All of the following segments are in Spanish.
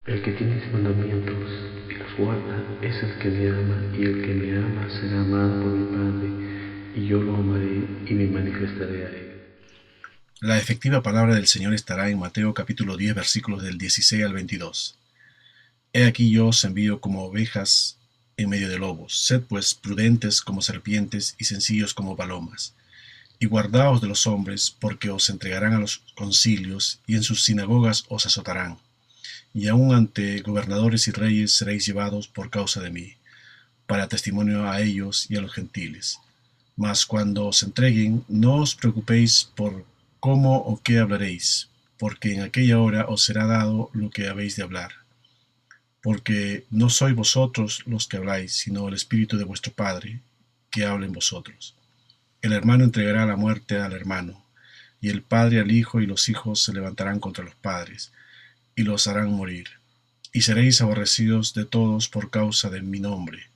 El que tiene mis mandamientos y los guarda es el que me ama, y el que me ama será amado por mi Padre, y yo lo amaré y me manifestaré a él. La efectiva palabra del Señor estará en Mateo capítulo 10 versículos del 16 al 22. He aquí yo os envío como ovejas en medio de lobos. Sed pues prudentes como serpientes y sencillos como palomas. Y guardaos de los hombres, porque os entregarán a los concilios, y en sus sinagogas os azotarán. Y aun ante gobernadores y reyes seréis llevados por causa de mí, para testimonio a ellos y a los gentiles. Mas cuando os entreguen, no os preocupéis por cómo o qué hablaréis, porque en aquella hora os será dado lo que habéis de hablar. Porque no sois vosotros los que habláis, sino el Espíritu de vuestro Padre, que habla en vosotros. El hermano entregará a la muerte al hermano, y el padre al hijo, y los hijos se levantarán contra los padres, y los harán morir. Y seréis aborrecidos de todos por causa de mi nombre,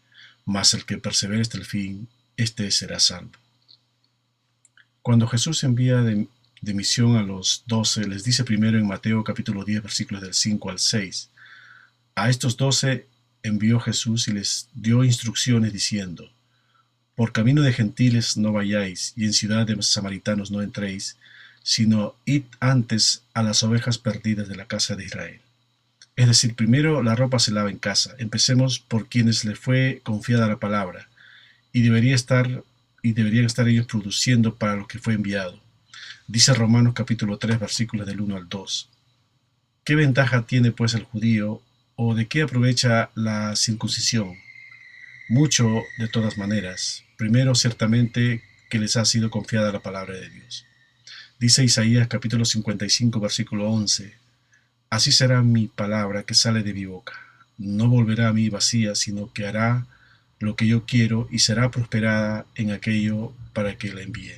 mas el que persevere hasta el fin, éste será salvo. Cuando Jesús envía de misión a los 12, les dice primero en Mateo capítulo 10 versículos del 5 al 6. A estos 12 envió Jesús y les dio instrucciones diciendo: por camino de gentiles no vayáis, y en ciudad de samaritanos no entréis, sino id antes a las ovejas perdidas de la casa de Israel. Es decir, primero la ropa se lava en casa. Empecemos por quienes les fue confiada la palabra, y deberían estar ellos produciendo para los que fue enviado. Dice Romanos capítulo 3 versículos del 1 al 2. ¿Qué ventaja tiene pues el judío, o de qué aprovecha la circuncisión? Mucho, de todas maneras. Primero, ciertamente, que les ha sido confiada la palabra de Dios. Dice Isaías capítulo 55 versículo 11. Así será mi palabra que sale de mi boca. No volverá a mí vacía, sino que hará lo que yo quiero y será prosperada en aquello para que la envíe.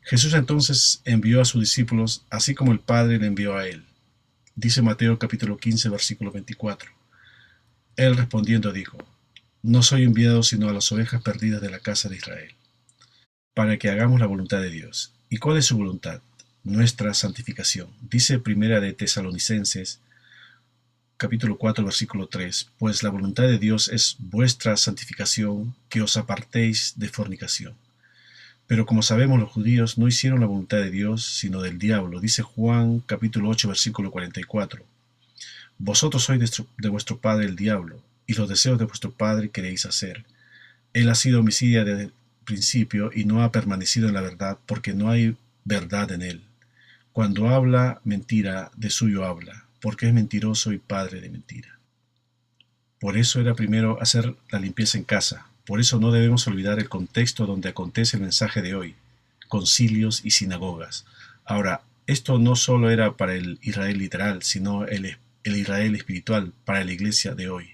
Jesús entonces envió a sus discípulos, así como el Padre le envió a él. Dice Mateo capítulo 15 versículo 24. Él respondiendo dijo: no soy enviado sino a las ovejas perdidas de la casa de Israel, para que hagamos la voluntad de Dios. ¿Y cuál es su voluntad? Nuestra santificación. Dice Primera de Tesalonicenses capítulo 4 versículo 3, pues la voluntad de Dios es vuestra santificación, que os apartéis de fornicación. Pero como sabemos, los judíos no hicieron la voluntad de Dios, sino del diablo. Dice Juan capítulo 8 versículo 44. Vosotros sois de vuestro padre el diablo, y los deseos de vuestro padre queréis hacer. Él ha sido homicida desde el principio y no ha permanecido en la verdad, porque no hay verdad en él. Cuando habla mentira, de suyo habla, porque es mentiroso y padre de mentira. Por eso era primero hacer la limpieza en casa. Por eso no debemos olvidar el contexto donde acontece el mensaje de hoy: concilios y sinagogas. Ahora, esto no solo era para el Israel literal, sino el Israel espiritual, para la iglesia de hoy.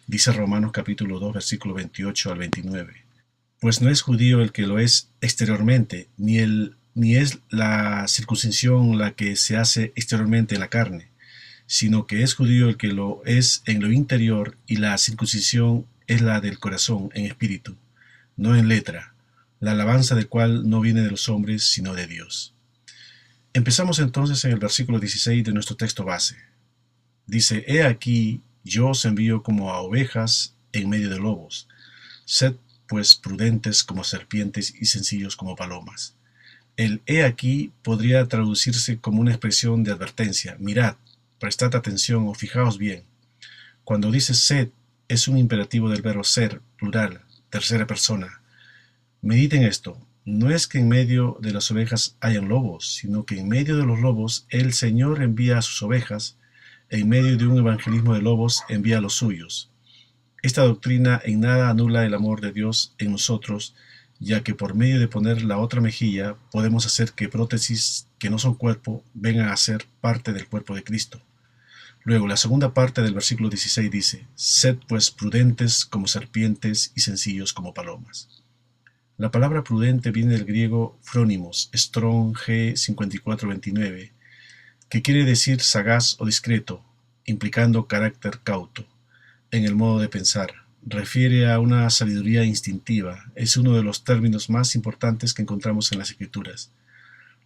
Dice Romanos capítulo 2 versículo 28 al 29. Pues no es judío el que lo es exteriormente, ni es la circuncisión la que se hace exteriormente en la carne, sino que es judío el que lo es en lo interior, y la circuncisión es la del corazón en espíritu, no en letra, la alabanza del cual no viene de los hombres, sino de Dios. Empezamos entonces en el versículo 16 de nuestro texto base. Dice: he aquí yo os envío como a ovejas en medio de lobos. Sed pues prudentes como serpientes y sencillos como palomas. El he aquí podría traducirse como una expresión de advertencia. Mirad, prestad atención o fijaos bien. Cuando dice sed, es un imperativo del verbo ser, plural, tercera persona. Mediten esto. No es que en medio de las ovejas hayan lobos, sino que en medio de los lobos el Señor envía a sus ovejas. En medio de un evangelismo de lobos envía a los suyos. Esta doctrina en nada anula el amor de Dios en nosotros, ya que por medio de poner la otra mejilla podemos hacer que prótesis que no son cuerpo vengan a ser parte del cuerpo de Cristo. Luego, la segunda parte del versículo 16 dice: sed pues prudentes como serpientes y sencillos como palomas. La palabra prudente viene del griego phronimos, Strong G 5429, que quiere decir sagaz o discreto, implicando carácter cauto en el modo de pensar. Refiere a una sabiduría instintiva. Es uno de los términos más importantes que encontramos en las Escrituras.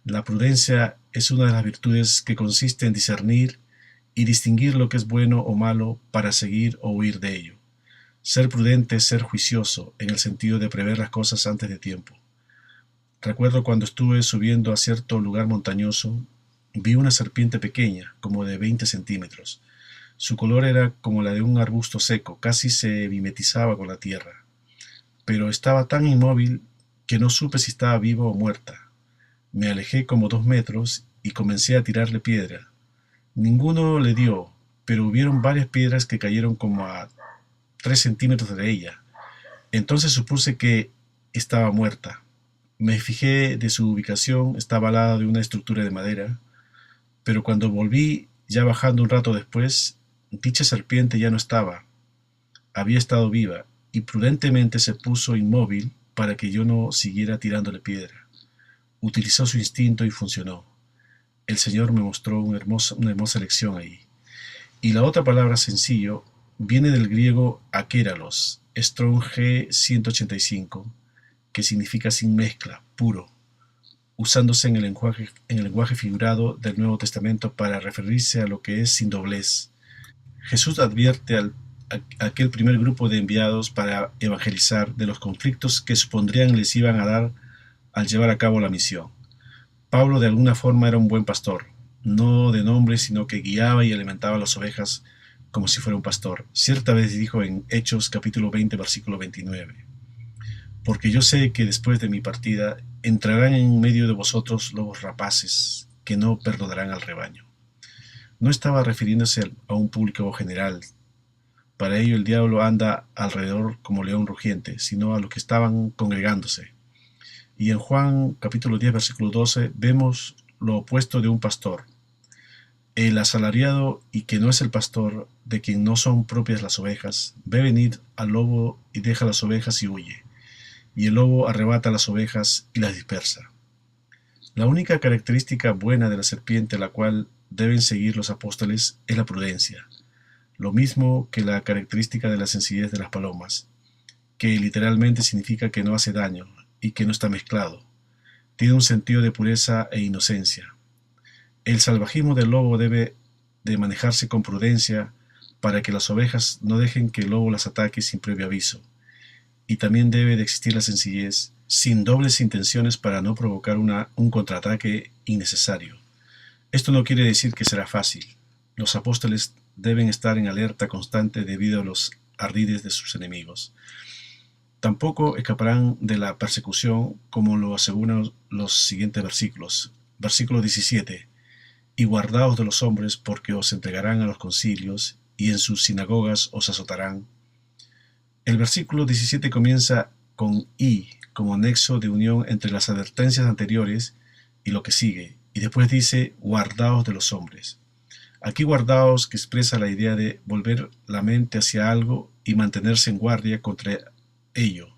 La prudencia es una de las virtudes que consiste en discernir y distinguir lo que es bueno o malo para seguir o huir de ello. Ser prudente es ser juicioso, en el sentido de prever las cosas antes de tiempo. Recuerdo cuando estuve subiendo a cierto lugar montañoso, vi una serpiente pequeña, como de 20 centímetros. Su color era como la de un arbusto seco, casi se mimetizaba con la tierra, pero estaba tan inmóvil que no supe si estaba viva o muerta. Me alejé como 2 metros y comencé a tirarle piedra. Ninguno le dio, pero hubieron varias piedras que cayeron como a 3 centímetros de ella. Entonces supuse que estaba muerta. Me fijé de su ubicación, estaba al lado de una estructura de madera, pero cuando volví, ya bajando un rato después, dicha serpiente ya no estaba. Había estado viva y prudentemente se puso inmóvil para que yo no siguiera tirándole piedra. Utilizó su instinto y funcionó. El Señor me mostró una hermosa lección ahí. Y la otra palabra sencillo viene del griego akéralos, Strong G 185, que significa sin mezcla, puro, usándose en el lenguaje figurado del Nuevo Testamento para referirse a lo que es sin doblez. Jesús advierte a aquel primer grupo de enviados para evangelizar de los conflictos que supondrían les iban a dar al llevar a cabo la misión. Pablo de alguna forma era un buen pastor, no de nombre, sino que guiaba y alimentaba a las ovejas como si fuera un pastor. Cierta vez dijo en Hechos capítulo 20, versículo 29, porque yo sé que después de mi partida entrarán en medio de vosotros lobos rapaces que no perdonarán al rebaño. No estaba refiriéndose a un público general. Para ello el diablo anda alrededor como león rugiente, sino a los que estaban congregándose. Y en Juan capítulo 10 versículo 12 vemos lo opuesto de un pastor. El asalariado y que no es el pastor, de quien no son propias las ovejas, ve venir al lobo y deja las ovejas y huye. Y el lobo arrebata las ovejas y las dispersa. La única característica buena de la serpiente a la cual deben seguir los apóstoles es la prudencia, lo mismo que la característica de la sencillez de las palomas, que literalmente significa que no hace daño y que no está mezclado. Tiene un sentido de pureza e inocencia. El salvajismo del lobo debe de manejarse con prudencia para que las ovejas no dejen que el lobo las ataque sin previo aviso. Y también debe de existir la sencillez, sin dobles intenciones para no provocar un contraataque innecesario. Esto no quiere decir que será fácil. Los apóstoles deben estar en alerta constante debido a los ardides de sus enemigos. Tampoco escaparán de la persecución, como lo aseguran los siguientes versículos. Versículo 17. Y guardaos de los hombres, porque os entregarán a los concilios, y en sus sinagogas os azotarán. El versículo 17 comienza con "y", como nexo de unión entre las advertencias anteriores y lo que sigue, y después dice guardaos de los hombres. Aquí guardaos, que expresa la idea de volver la mente hacia algo y mantenerse en guardia contra ello.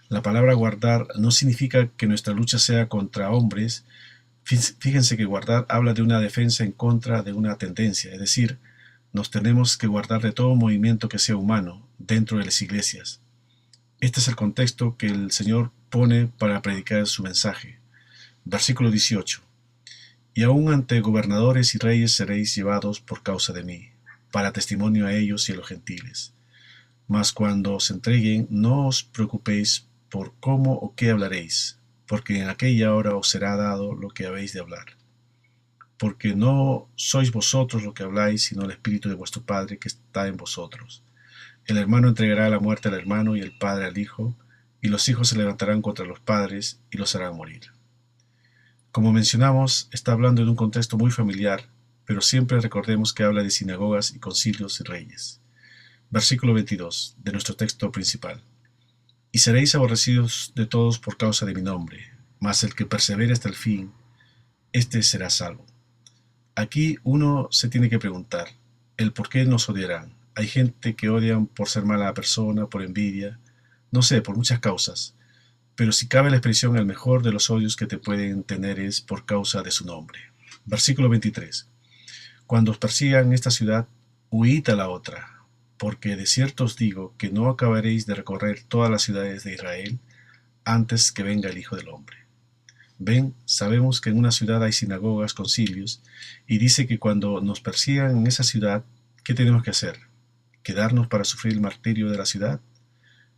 La palabra guardar no significa que nuestra lucha sea contra hombres. Fíjense que guardar habla de una defensa en contra de una tendencia, es decir, nos tenemos que guardar de todo movimiento que sea humano dentro de las iglesias. Este es el contexto que el Señor pone para predicar su mensaje. Versículo 18. Y aún ante gobernadores y reyes seréis llevados por causa de mí, para testimonio a ellos y a los gentiles. Mas cuando os entreguen, no os preocupéis por cómo o qué hablaréis, porque en aquella hora os será dado lo que habéis de hablar. Porque no sois vosotros lo que habláis, sino el Espíritu de vuestro Padre que está en vosotros. El hermano entregará a la muerte al hermano y el padre al hijo, y los hijos se levantarán contra los padres y los harán morir. Como mencionamos, está hablando de un contexto muy familiar, pero siempre recordemos que habla de sinagogas y concilios y reyes. Versículo 22 de nuestro texto principal. Y seréis aborrecidos de todos por causa de mi nombre, mas el que persevere hasta el fin, éste será salvo. Aquí uno se tiene que preguntar, el por qué nos odiarán. Hay gente que odian por ser mala persona, por envidia, no sé, por muchas causas. Pero si cabe la expresión, el mejor de los odios que te pueden tener es por causa de su nombre. Versículo 23. Cuando os persigan en esta ciudad, huid a la otra, porque de cierto os digo que no acabaréis de recorrer todas las ciudades de Israel antes que venga el Hijo del Hombre. Ven, sabemos que en una ciudad hay sinagogas, concilios, y dice que cuando nos persigan en esa ciudad, ¿qué tenemos que hacer? ¿Quedarnos para sufrir el martirio de la ciudad?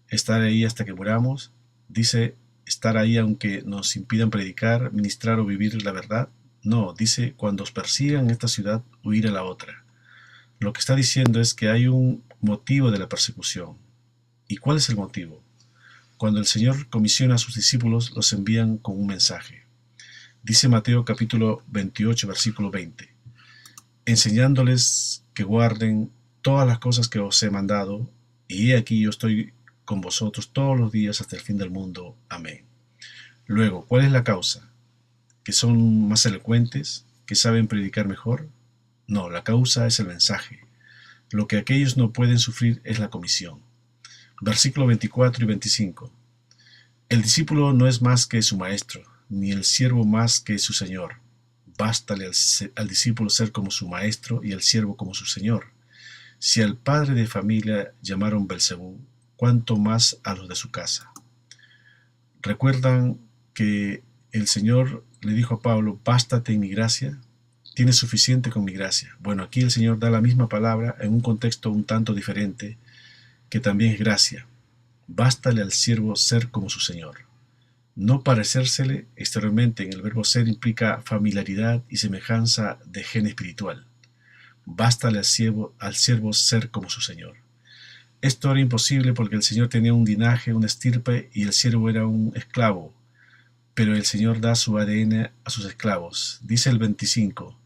¿Estar ahí hasta que muramos? Dice, ¿estar ahí aunque nos impidan predicar, ministrar o vivir la verdad? No, dice, cuando os persigan en esta ciudad, huir a la otra. Lo que está diciendo es que hay un motivo de la persecución. ¿Y cuál es el motivo? Cuando el Señor comisiona a sus discípulos, los envían con un mensaje. Dice Mateo capítulo 28, versículo 20, enseñándoles que guarden todas las cosas que os he mandado, y he aquí yo estoy con vosotros todos los días hasta el fin del mundo. Amén. Luego, ¿cuál es la causa? ¿Que son más elocuentes? ¿Que saben predicar mejor? No, la causa es el mensaje. Lo que aquellos no pueden sufrir es la comisión. Versículo 24 y 25. El discípulo no es más que su maestro, ni el siervo más que su señor. Bástale al discípulo ser como su maestro y al siervo como su señor. Si al padre de familia llamaron Belcebú, ¿cuánto más a los de su casa? ¿Recuerdan que el Señor le dijo a Pablo, bástate en mi gracia? Tienes suficiente con mi gracia. Bueno, aquí el Señor da la misma palabra en un contexto un tanto diferente, que también es gracia. Bástale al siervo ser como su Señor. No parecérsele exteriormente en el verbo ser implica familiaridad y semejanza de gen espiritual. Bástale al siervo ser como su Señor. Esto era imposible porque el Señor tenía un linaje, una estirpe, y el siervo era un esclavo. Pero el Señor da su ADN a sus esclavos. Dice el 25,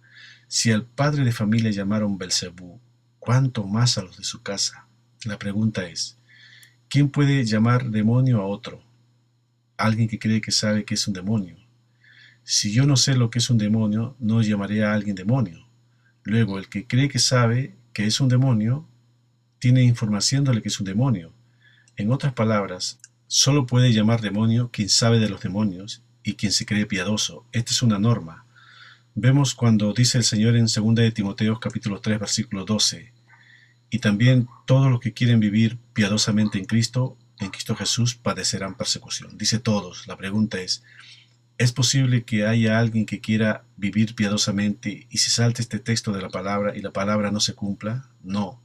si al padre de familia llamaron Belcebú, ¿cuánto más a los de su casa? La pregunta es, ¿quién puede llamar demonio a otro? Alguien que cree que sabe que es un demonio. Si yo no sé lo que es un demonio, no llamaré a alguien demonio. Luego, el que cree que sabe que es un demonio, tiene información de lo que es un demonio. En otras palabras, solo puede llamar demonio quien sabe de los demonios y quien se cree piadoso. Esta es una norma. Vemos cuando dice el Señor en 2 de Timoteo capítulo 3 versículo 12, y también todos los que quieren vivir piadosamente en Cristo Jesús padecerán persecución. Dice todos. La pregunta ¿es posible que haya alguien que quiera vivir piadosamente y se salte este texto de la palabra y la palabra no se cumpla? No.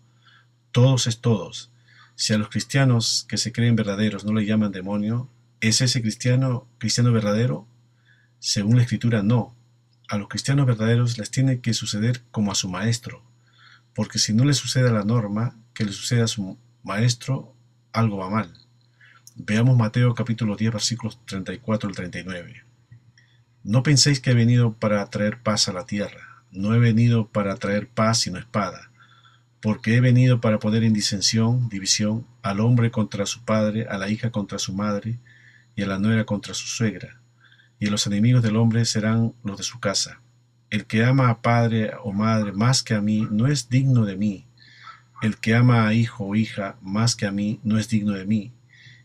Todos es todos. Si a los cristianos que se creen verdaderos no le llaman demonio, ¿es ese cristiano verdadero? Según la Escritura, no. A los cristianos verdaderos les tiene que suceder como a su maestro, porque si no le sucede a la norma, que le suceda a su maestro, algo va mal. Veamos Mateo capítulo 10 versículos 34 al 39. No penséis que he venido para traer paz a la tierra. No he venido para traer paz sino espada. Porque he venido para poner en disensión, división, al hombre contra su padre, a la hija contra su madre, y a la nuera contra su suegra. Y los enemigos del hombre serán los de su casa. El que ama a padre o madre más que a mí, no es digno de mí. El que ama a hijo o hija más que a mí, no es digno de mí.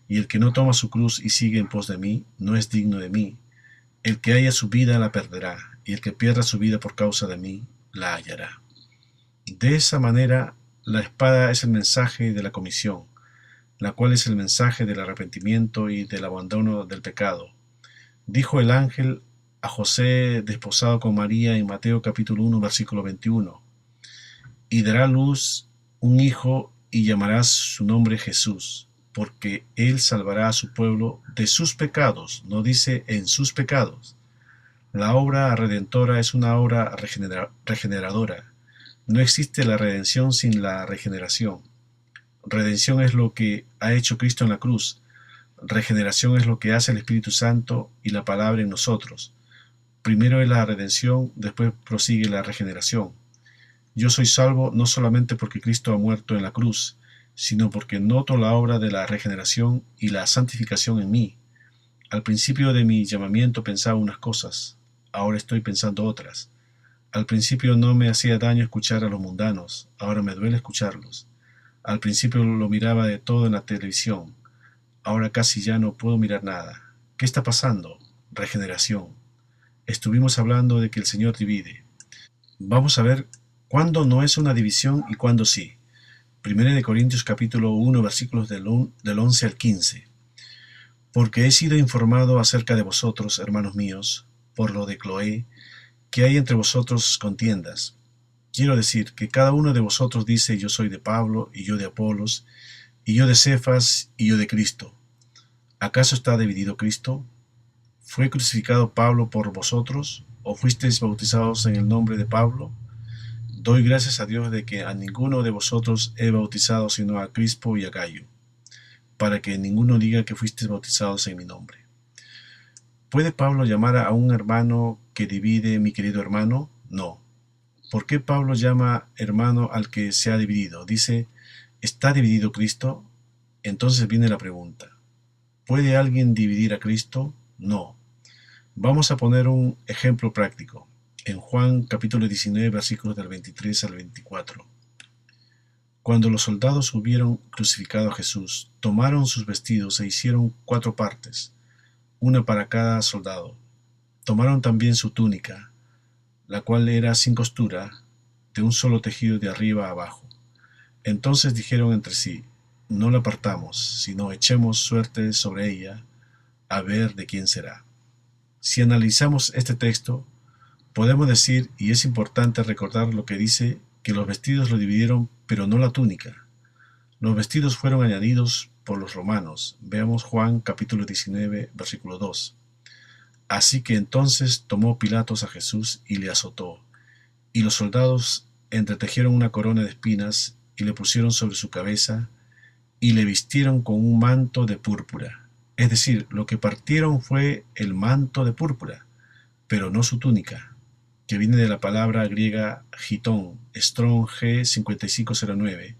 Y el que no toma su cruz y sigue en pos de mí, no es digno de mí. El que haya su vida la perderá, y el que pierda su vida por causa de mí, la hallará. De esa manera, la espada es el mensaje de la comisión, la cual es el mensaje del arrepentimiento y del abandono del pecado. Dijo el ángel a José desposado con María en Mateo capítulo 1 versículo 21, y dará a luz un hijo y llamarás su nombre Jesús, porque él salvará a su pueblo de sus pecados, no dice en sus pecados. La obra redentora es una obra regeneradora. No existe la redención sin la regeneración. Redención es lo que ha hecho Cristo en la cruz. Regeneración es lo que hace el Espíritu Santo y la palabra en nosotros. Primero es la redención, después prosigue la regeneración. Yo soy salvo no solamente porque Cristo ha muerto en la cruz, sino porque noto la obra de la regeneración y la santificación en mí. Al principio de mi llamamiento pensaba unas cosas, ahora estoy pensando otras. Al principio no me hacía daño escuchar a los mundanos, ahora me duele escucharlos. Al principio lo miraba de todo en la televisión, ahora casi ya no puedo mirar nada. ¿Qué está pasando? Regeneración. Estuvimos hablando de que el Señor divide. Vamos a ver cuándo no es una división y cuándo sí. 1 Corintios capítulo 1 versículos del 11 al 15. Porque he sido informado acerca de vosotros, hermanos míos, por lo de Cloé, que hay entre vosotros contiendas. Quiero decir que cada uno de vosotros dice: yo soy de Pablo, y yo de Apolos, y yo de Cefas, y yo de Cristo. ¿Acaso está dividido Cristo? ¿Fue crucificado Pablo por vosotros? ¿O fuisteis bautizados en el nombre de Pablo? Doy gracias a Dios de que a ninguno de vosotros he bautizado sino a Crispo y a Gayo, para que ninguno diga que fuisteis bautizados en mi nombre. ¿Puede Pablo llamar a un hermano que divide, mi querido hermano? No. ¿Por qué Pablo llama hermano al que se ha dividido? Dice: ¿está dividido Cristo? Entonces viene la pregunta: ¿puede alguien dividir a Cristo? No. Vamos a poner un ejemplo práctico. En Juan capítulo 19, versículos del 23 al 24. Cuando los soldados hubieron crucificado a Jesús, tomaron sus vestidos e hicieron 4 partes, una para cada soldado. Tomaron también su túnica, la cual era sin costura, de un solo tejido de arriba a abajo. Entonces dijeron entre sí: no la partamos, sino echemos suerte sobre ella, a ver de quién será. Si analizamos este texto, podemos decir, y es importante recordar lo que dice, que los vestidos lo dividieron, pero no la túnica. Los vestidos fueron añadidos por los romanos. Veamos Juan capítulo 19, versículo 2. Así que entonces tomó Pilatos a Jesús y le azotó, y los soldados entretejieron una corona de espinas y le pusieron sobre su cabeza, y le vistieron con un manto de púrpura. Es decir, lo que partieron fue el manto de púrpura, pero no su túnica, que viene de la palabra griega gitón, Strong G 5509.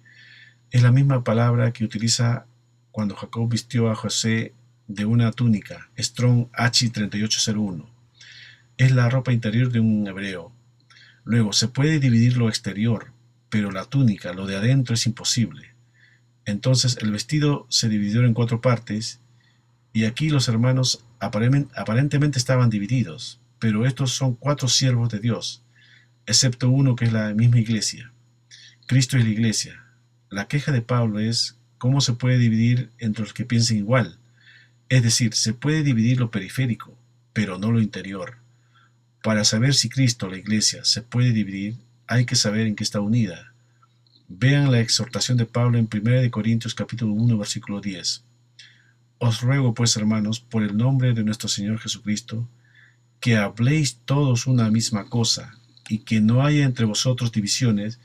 Es la misma palabra que utiliza cuando Jacob vistió a José de una túnica, Strong H 3801. Es la ropa interior de un hebreo. Luego, se puede dividir lo exterior, pero la túnica, lo de adentro, es imposible. Entonces el vestido se dividió en 4 partes, y aquí los hermanos aparentemente estaban divididos, pero estos son 4 siervos de Dios, excepto uno que es la misma iglesia. Cristo es la iglesia. La queja de Pablo es: ¿cómo se puede dividir entre los que piensen igual? Es decir, se puede dividir lo periférico, pero no lo interior. Para saber si Cristo, la iglesia, se puede dividir, hay que saber en qué está unida. Vean la exhortación de Pablo en 1 Corintios capítulo 1, versículo 10. Os ruego pues, hermanos, por el nombre de nuestro Señor Jesucristo, que habléis todos una misma cosa, y que no haya entre vosotros divisiones,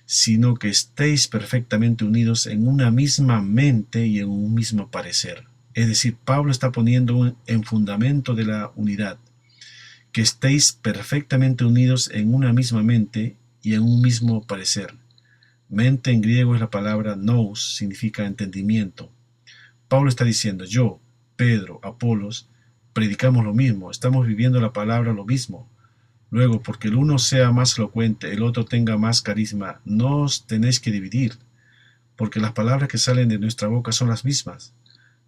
sino que estéis perfectamente unidos en una misma mente y en un mismo parecer. Es decir, Pablo está poniendo en fundamento de la unidad: que estéis perfectamente unidos en una misma mente y en un mismo parecer. Mente en griego es la palabra nous, significa entendimiento. Pablo está diciendo: yo, Pedro, Apolos, predicamos lo mismo, estamos viviendo la palabra lo mismo. Luego, porque el uno sea más elocuente, el otro tenga más carisma, no os tenéis que dividir, porque las palabras que salen de nuestra boca son las mismas.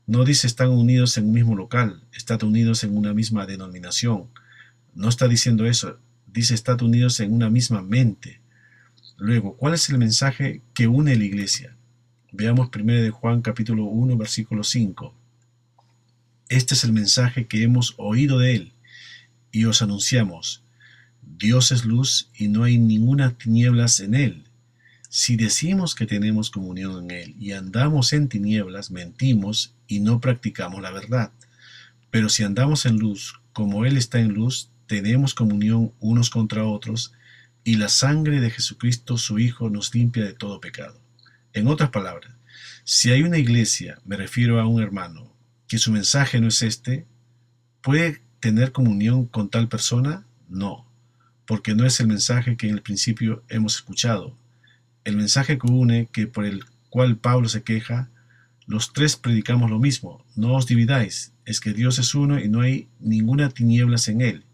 No dice están unidos en un mismo local, están unidos en una misma denominación. No está diciendo eso, dice están unidos en una misma mente. Luego, ¿cuál es el mensaje que une la iglesia? Veamos 1 Juan capítulo 1, versículo 5. Este es el mensaje que hemos oído de él y os anunciamos: Dios es luz y no hay ninguna tinieblas en él. Si decimos que tenemos comunión en él y andamos en tinieblas, mentimos y no practicamos la verdad. Pero si andamos en luz, como él está en luz, tenemos comunión unos contra otros, y la sangre de Jesucristo, su Hijo, nos limpia de todo pecado. En otras palabras, si hay una iglesia, me refiero a un hermano, que su mensaje no es este, ¿puede tener comunión con tal persona? No, porque no es el mensaje que en el principio hemos escuchado. El mensaje que une, que por el cual Pablo se queja, los 3 predicamos lo mismo: no os dividáis, es que Dios es uno y no hay ninguna tinieblas en él.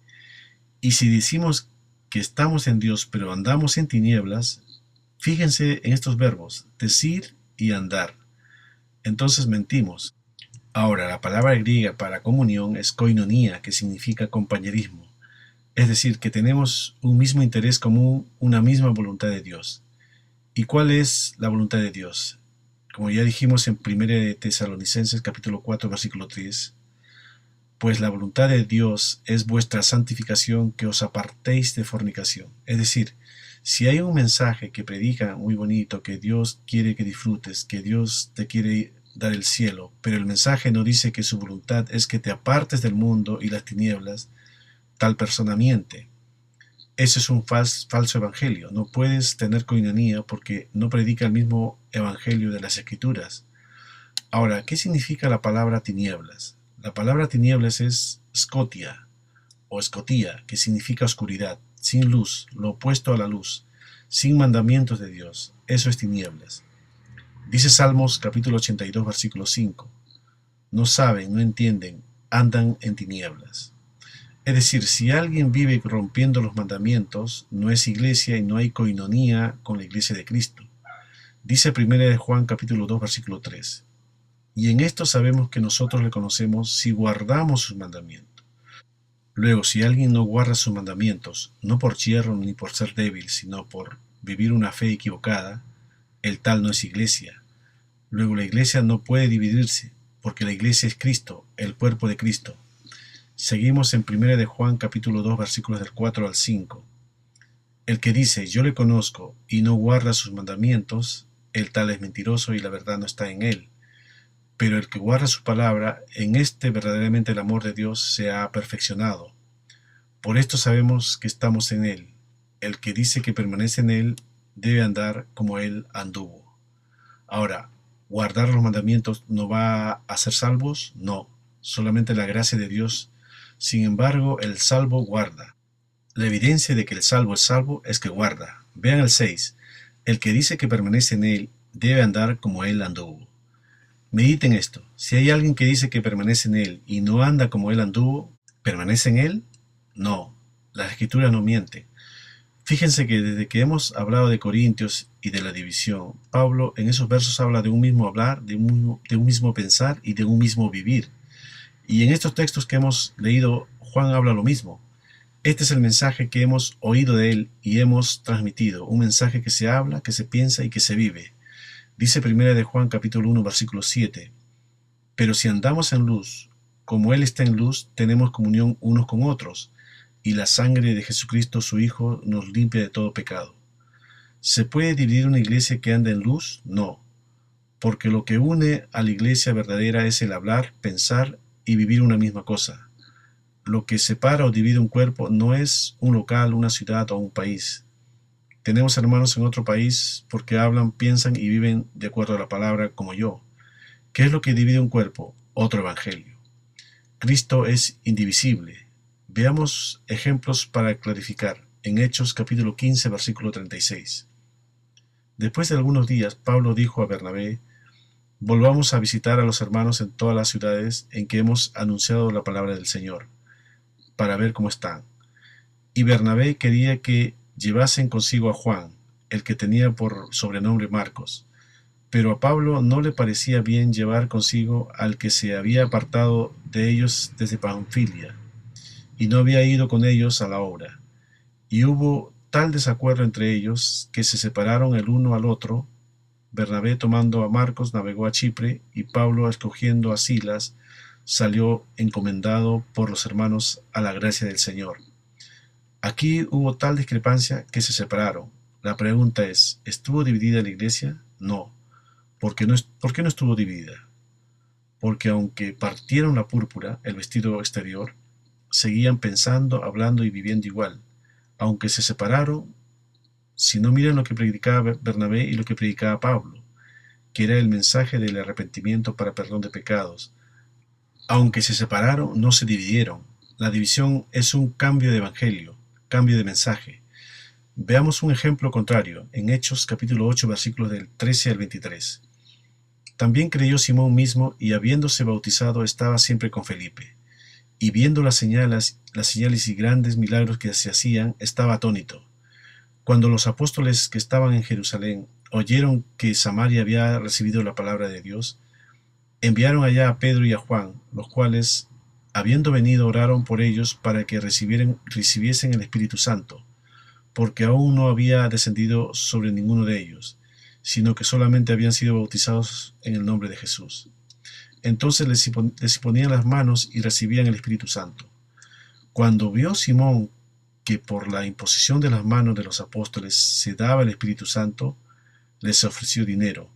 Y si decimos que estamos en Dios pero andamos en tinieblas, fíjense en estos verbos: decir y andar. Entonces mentimos. Ahora, la palabra griega para comunión es koinonia, que significa compañerismo. Es decir, que tenemos un mismo interés común, una misma voluntad de Dios. ¿Y cuál es la voluntad de Dios? Como ya dijimos en 1 Tesalonicenses capítulo 4, versículo 3, Pues la voluntad de Dios es vuestra santificación, que os apartéis de fornicación. Es decir, si hay un mensaje que predica muy bonito, que Dios quiere que disfrutes, que Dios te quiere dar el cielo, pero el mensaje no dice que su voluntad es que te apartes del mundo y las tinieblas, tal persona miente. Ese es un falso evangelio. No puedes tener coinonía porque no predica el mismo evangelio de las Escrituras. Ahora, ¿qué significa la palabra tinieblas? La palabra tinieblas es scotia o escotía, que significa oscuridad, sin luz, lo opuesto a la luz, sin mandamientos de Dios. Eso es tinieblas. Dice Salmos capítulo 82, versículo 5. No saben, no entienden, andan en tinieblas. Es decir, si alguien vive rompiendo los mandamientos, no es iglesia y no hay coinonía con la iglesia de Cristo. Dice 1 de Juan capítulo 2, versículo 3. Y en esto sabemos que nosotros le conocemos si guardamos sus mandamientos. Luego, si alguien no guarda sus mandamientos, no por hierro ni por ser débil, sino por vivir una fe equivocada, el tal no es iglesia. Luego la iglesia no puede dividirse, porque la iglesia es Cristo, el cuerpo de Cristo. Seguimos en 1 de Juan capítulo 2 versículos del 4 al 5. El que dice yo le conozco y no guarda sus mandamientos, el tal es mentiroso y la verdad no está en él. Pero el que guarda su palabra, en este verdaderamente el amor de Dios se ha perfeccionado. Por esto sabemos que estamos en él. El que dice que permanece en él debe andar como él anduvo. Ahora, ¿guardar los mandamientos no va a ser salvos? No, solamente la gracia de Dios. Sin embargo, el salvo guarda. La evidencia de que el salvo es que guarda. Vean el 6. El que dice que permanece en él debe andar como él anduvo. Mediten esto. Si hay alguien que dice que permanece en él y no anda como él anduvo, ¿permanece en él? No, la Escritura no miente. Fíjense que desde que hemos hablado de Corintios y de la división, Pablo en esos versos habla de un mismo hablar, de un mismo pensar y de un mismo vivir. Y en estos textos que hemos leído, Juan habla lo mismo. Este es el mensaje que hemos oído de él y hemos transmitido, un mensaje que se habla, que se piensa y que se vive. Dice 1 de Juan capítulo 1 versículo 7. Pero si andamos en luz, como él está en luz, tenemos comunión unos con otros, y la sangre de Jesucristo su Hijo nos limpia de todo pecado. ¿Se puede dividir una iglesia que anda en luz? No, porque lo que une a la iglesia verdadera es el hablar, pensar y vivir una misma cosa. Lo que separa o divide un cuerpo no es un local, una ciudad o un país. Tenemos hermanos en otro país porque hablan, piensan y viven de acuerdo a la palabra como yo. ¿Qué es lo que divide un cuerpo? Otro evangelio. Cristo es indivisible. Veamos ejemplos para clarificar. En Hechos capítulo 15 versículo 36. Después de algunos días, Pablo dijo a Bernabé: volvamos a visitar a los hermanos en todas las ciudades en que hemos anunciado la palabra del Señor, para ver cómo están. Y Bernabé quería que llevasen consigo a Juan, el que tenía por sobrenombre Marcos. Pero a Pablo no le parecía bien llevar consigo al que se había apartado de ellos desde Panfilia, y no había ido con ellos a la obra. Y hubo tal desacuerdo entre ellos que se separaron el uno al otro. Bernabé, tomando a Marcos, navegó a Chipre, y Pablo, escogiendo a Silas, salió encomendado por los hermanos a la gracia del Señor. Aquí hubo tal discrepancia que se separaron. La pregunta es, ¿estuvo dividida la iglesia? No. ¿Por qué no estuvo dividida? Porque aunque partieron la púrpura, el vestido exterior, seguían pensando, hablando y viviendo igual. Aunque se separaron, si no miran lo que predicaba Bernabé y lo que predicaba Pablo, que era el mensaje del arrepentimiento para perdón de pecados. Aunque se separaron, no se dividieron. La división es un cambio de evangelio, cambio de mensaje. Veamos un ejemplo contrario, en Hechos capítulo 8, versículos del 13 al 23. También creyó Simón mismo, y habiéndose bautizado estaba siempre con Felipe. Y viendo las señales y grandes milagros que se hacían, estaba atónito. Cuando los apóstoles que estaban en Jerusalén oyeron que Samaria había recibido la palabra de Dios, enviaron allá a Pedro y a Juan, los cuales, habiendo venido, oraron por ellos para que recibiesen el Espíritu Santo, porque aún no había descendido sobre ninguno de ellos, sino que solamente habían sido bautizados en el nombre de Jesús. Entonces les imponían las manos y recibían el Espíritu Santo. Cuando vio Simón que por la imposición de las manos de los apóstoles se daba el Espíritu Santo, les ofreció dinero,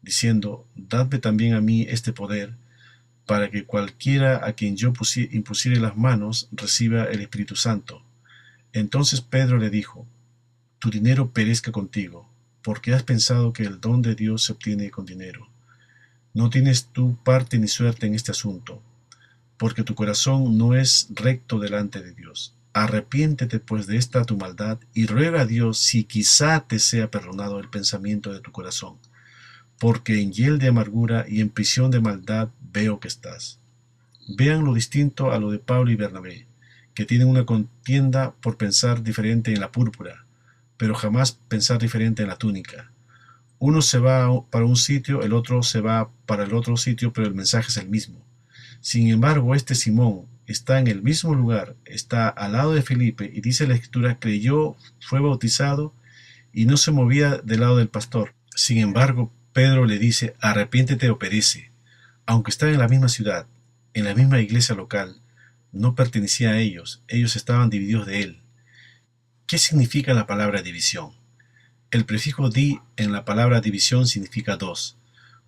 diciendo: «Dadme también a mí este poder, para que cualquiera a quien yo impusiere las manos reciba el Espíritu Santo». Entonces Pedro le dijo: «Tu dinero perezca contigo, porque has pensado que el don de Dios se obtiene con dinero. No tienes tú parte ni suerte en este asunto, porque tu corazón no es recto delante de Dios. Arrepiéntete pues de esta tu maldad y ruega a Dios si quizá te sea perdonado el pensamiento de tu corazón, porque en hiel de amargura y en prisión de maldad veo que estás». Vean lo distinto a lo de Pablo y Bernabé, que tienen una contienda por pensar diferente en la púrpura, pero jamás pensar diferente en la túnica. Uno se va para un sitio, el otro se va para el otro sitio, pero el mensaje es el mismo. Sin embargo, este Simón está en el mismo lugar, está al lado de Felipe, y dice la Escritura: creyó, fue bautizado y no se movía del lado del pastor. Sin embargo, Pedro le dice: arrepiéntete o perece. Aunque están en la misma ciudad, en la misma iglesia local, no pertenecía a ellos estaban divididos de él. ¿Qué significa la palabra división? El prefijo di en la palabra división significa dos.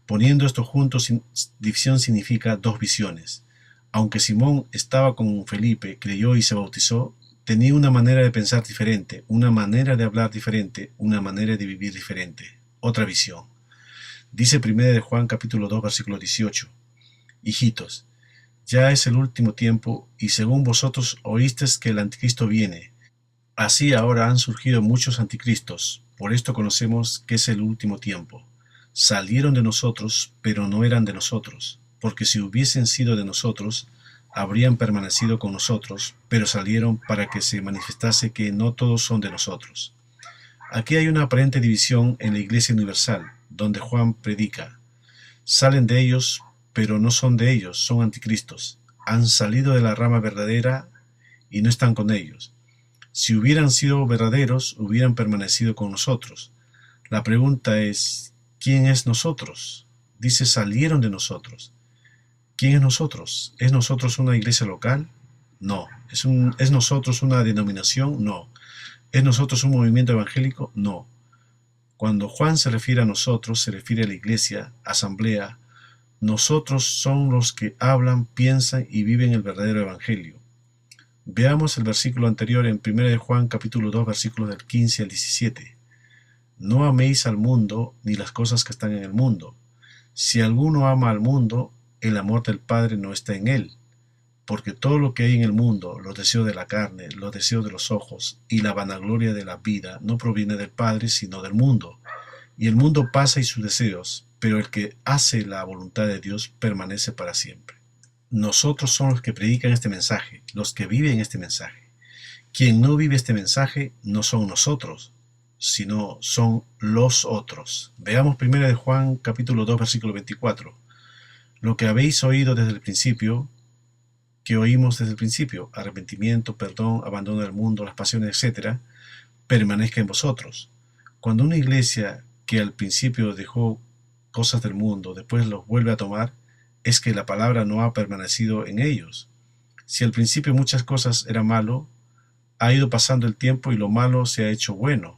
Poniendo esto juntos, división significa dos visiones. Aunque Simón estaba con Felipe, creyó y se bautizó, tenía una manera de pensar diferente, una manera de hablar diferente, una manera de vivir diferente. Otra visión. Dice 1 de Juan capítulo 2 versículo 18: «Hijitos, ya es el último tiempo, y según vosotros oísteis que el anticristo viene. Así ahora han surgido muchos anticristos. Por esto conocemos que es el último tiempo. Salieron de nosotros, pero no eran de nosotros, porque si hubiesen sido de nosotros, habrían permanecido con nosotros, pero salieron para que se manifestase que no todos son de nosotros». Aquí hay una aparente división en la Iglesia Universal, donde Juan predica: salen de ellos, pero no son de ellos, son anticristos. Han salido de la rama verdadera y no están con ellos. Si hubieran sido verdaderos, hubieran permanecido con nosotros. La pregunta es: ¿quién es nosotros? Dice: salieron de nosotros. ¿Quién es nosotros? ¿Es nosotros una iglesia local? No. ¿Es nosotros una denominación? No. ¿Es nosotros un movimiento evangélico? No. Cuando Juan se refiere a nosotros, se refiere a la iglesia, asamblea. Nosotros son los que hablan, piensan y viven el verdadero evangelio. Veamos el versículo anterior en 1 de Juan capítulo 2 versículos del 15 al 17. «No améis al mundo ni las cosas que están en el mundo. Si alguno ama al mundo, el amor del Padre no está en él. Porque todo lo que hay en el mundo, los deseos de la carne, los deseos de los ojos y la vanagloria de la vida, no proviene del Padre, sino del mundo. Y el mundo pasa y sus deseos, pero el que hace la voluntad de Dios permanece para siempre». Nosotros somos los que predican este mensaje, los que viven este mensaje. Quien no vive este mensaje no son nosotros, sino son los otros. Veamos 1 de Juan capítulo 2 versículo 24. «Lo que habéis oído desde el principio, que oímos desde el principio, arrepentimiento, perdón, abandono del mundo, las pasiones, etc., permanezca en vosotros». Cuando una iglesia que al principio dejó cosas del mundo, después los vuelve a tomar, es que la palabra no ha permanecido en ellos. Si al principio muchas cosas eran malo, ha ido pasando el tiempo y lo malo se ha hecho bueno.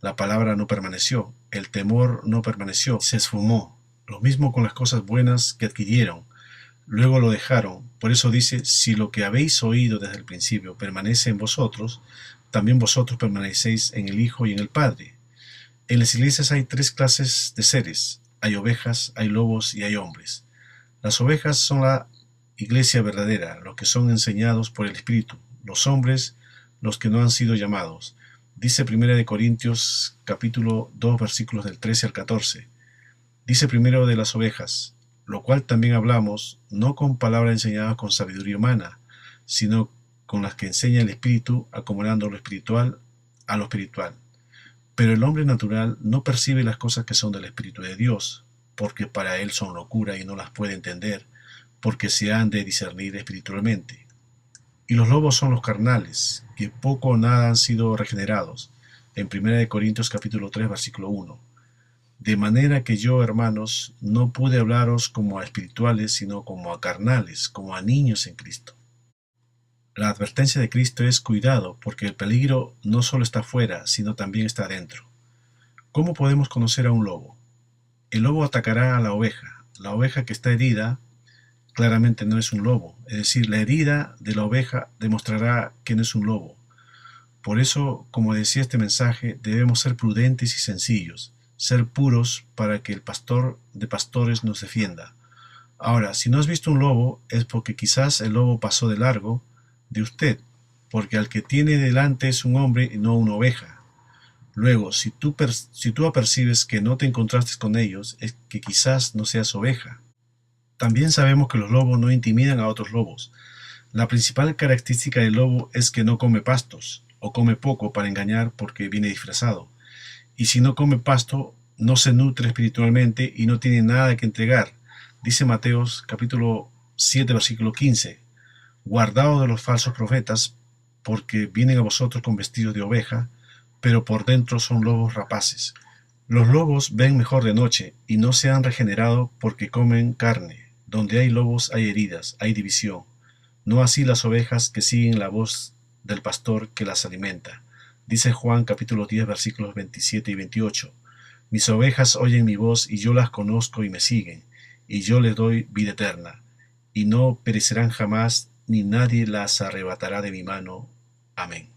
La palabra no permaneció, el temor no permaneció, se esfumó. Lo mismo con las cosas buenas que adquirieron. Luego lo dejaron. Por eso dice: si lo que habéis oído desde el principio permanece en vosotros, también vosotros permanecéis en el Hijo y en el Padre. En las iglesias hay tres clases de seres. Hay ovejas, hay lobos y hay hombres. Las ovejas son la iglesia verdadera, los que son enseñados por el Espíritu. Los hombres, los que no han sido llamados. Dice 1 de Corintios capítulo 2 versículos del 13 al 14. Dice primero de las ovejas: lo cual también hablamos, no con palabra enseñada con sabiduría humana, sino con las que enseña el Espíritu, acomodando lo espiritual a lo espiritual. Pero el hombre natural no percibe las cosas que son del Espíritu de Dios, porque para él son locura y no las puede entender, porque se han de discernir espiritualmente. Y los lobos son los carnales, que poco o nada han sido regenerados, en 1 de Corintios capítulo 3 versículo 1. De manera que yo, hermanos, no pude hablaros como a espirituales, sino como a carnales, como a niños en Cristo. La advertencia de Cristo es cuidado, porque el peligro no solo está fuera, sino también está dentro. ¿Cómo podemos conocer a un lobo? El lobo atacará a la oveja. La oveja que está herida claramente no es un lobo, es decir, la herida de la oveja demostrará que no es un lobo. Por eso, como decía este mensaje, debemos ser prudentes y sencillos, ser puros para que el pastor de pastores nos defienda. Ahora, si no has visto un lobo, es porque quizás el lobo pasó de largo de usted, porque al que tiene delante es un hombre y no una oveja. Luego, si tú apercibes que no te encontraste con ellos, es que quizás no seas oveja. También sabemos que los lobos no intimidan a otros lobos. La principal característica del lobo es que no come pastos, o come poco para engañar porque viene disfrazado. Y si no come pasto, no se nutre espiritualmente y no tiene nada que entregar. Dice Mateos capítulo 7, versículo 15. Guardaos de los falsos profetas, porque vienen a vosotros con vestidos de oveja, pero por dentro son lobos rapaces. Los lobos ven mejor de noche y no se han regenerado porque comen carne. Donde hay lobos hay heridas, hay división. No así las ovejas que siguen la voz del pastor que las alimenta. Dice Juan capítulo 10 versículos 27 y 28. Mis ovejas oyen mi voz y yo las conozco y me siguen, y yo les doy vida eterna, y no perecerán jamás, ni nadie las arrebatará de mi mano. Amén.